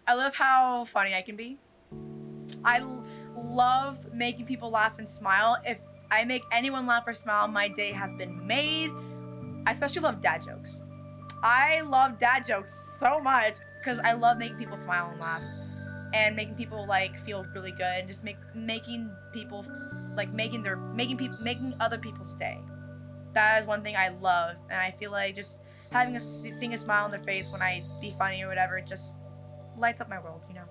I love how funny I can be. I love making people laugh and smile. If I make anyone laugh or smile, my day has been made. I especially love dad jokes. I love dad jokes so much because I love making people smile and laugh and making people like feel really good and just making people like making other people stay. That is one thing I love, and I feel like just seeing a smile on their face when I be funny or whatever, it just lights up my world, you know.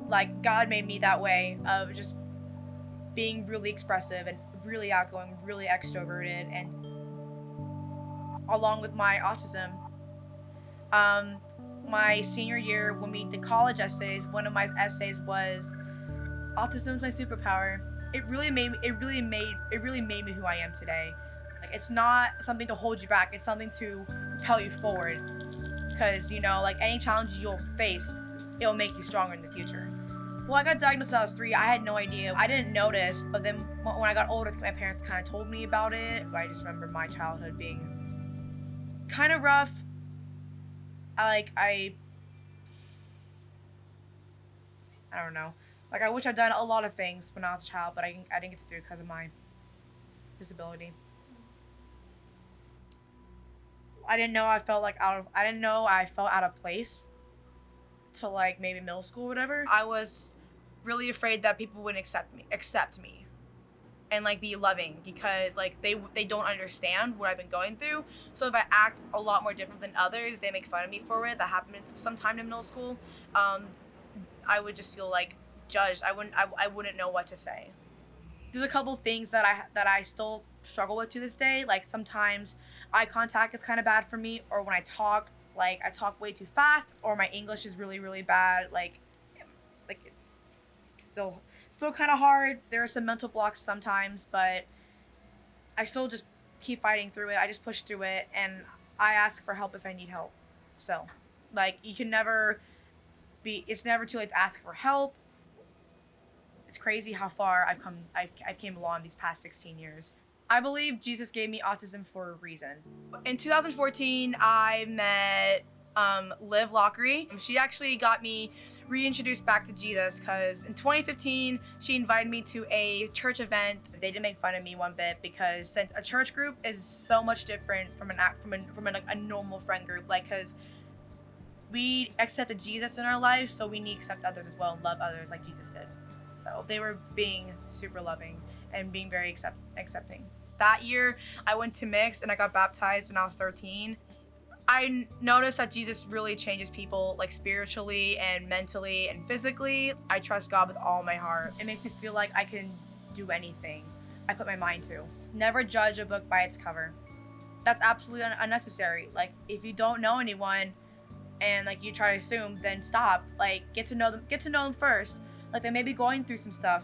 Like God made me that way of just being really expressive and really outgoing, really extroverted, and along with my autism. My senior year when we did college essays, one of my essays was autism is my superpower. It really made me who I am today. Like it's not something to hold you back, it's something to propel you forward. Because, you know, like any challenge you'll face, it'll make you stronger in the future. Well, I got diagnosed when I was 3. I had no idea. I didn't notice, but then when I got older, my parents kind of told me about it. But I just remember my childhood being kind of rough. I don't know. Like, I wish I'd done a lot of things when I was a child, but I didn't get to do it because of my disability. I didn't know I felt out of place till like maybe middle school or whatever. I was really afraid that people wouldn't accept me and like be loving because like they don't understand what I've been going through. So if I act a lot more different than others, they make fun of me for it. That happened sometime in middle school. I would just feel like judged. I wouldn't know what to say. There's a couple things that I still struggle with to this day. Like sometimes eye contact is kind of bad for me, or when I talk, like I talk way too fast, or my English is really, really bad. Like it's still kind of hard. There are some mental blocks sometimes, but I still just keep fighting through it. I just push through it, and I ask for help if I need help. Still, like it's never too late to ask for help. It's crazy how far I've came along these past 16 years. I believe Jesus gave me autism for a reason. In 2014, I met Liv Lockery. She actually got me reintroduced back to Jesus because in 2015, she invited me to a church event. They didn't make fun of me one bit because since a church group is so much different from a normal friend group, like because we accepted Jesus in our life, so we need to accept others as well and love others like Jesus did. So they were being super loving and being very accepting. That year, I went to mixed and I got baptized when I was 13. I noticed that Jesus really changes people, like spiritually and mentally and physically. I trust God with all my heart. It makes me feel like I can do anything I put my mind to. Never judge a book by its cover. That's absolutely unnecessary. Like if you don't know anyone and like you try to assume, then stop. Like get to know them first. Like they may be going through some stuff.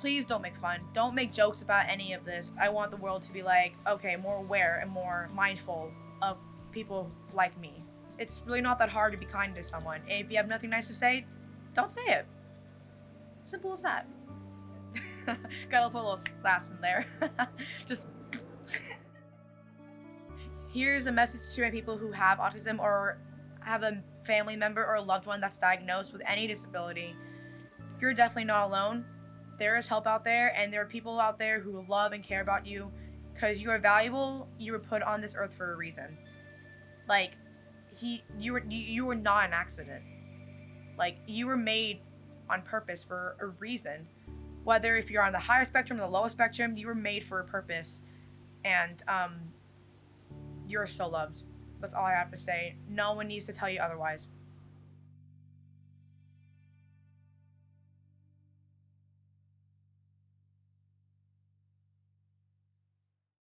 Please don't make fun. Don't make jokes about any of this. I want the world to be like, okay, more aware and more mindful of people like me. It's really not that hard to be kind to someone. And if you have nothing nice to say, don't say it. Simple as that. Gotta put a little sass in there. Just here's a message to my people who have autism or have a family member or a loved one that's diagnosed with any disability. You're definitely not alone. There is help out there, and there are people out there who love and care about you because you are valuable. You were put on this earth for a reason. Like you were not an accident. Like you were made on purpose for a reason. Whether if you're on the higher spectrum or the lower spectrum, you were made for a purpose, and you're so loved. That's all I have to say. No one needs to tell you otherwise.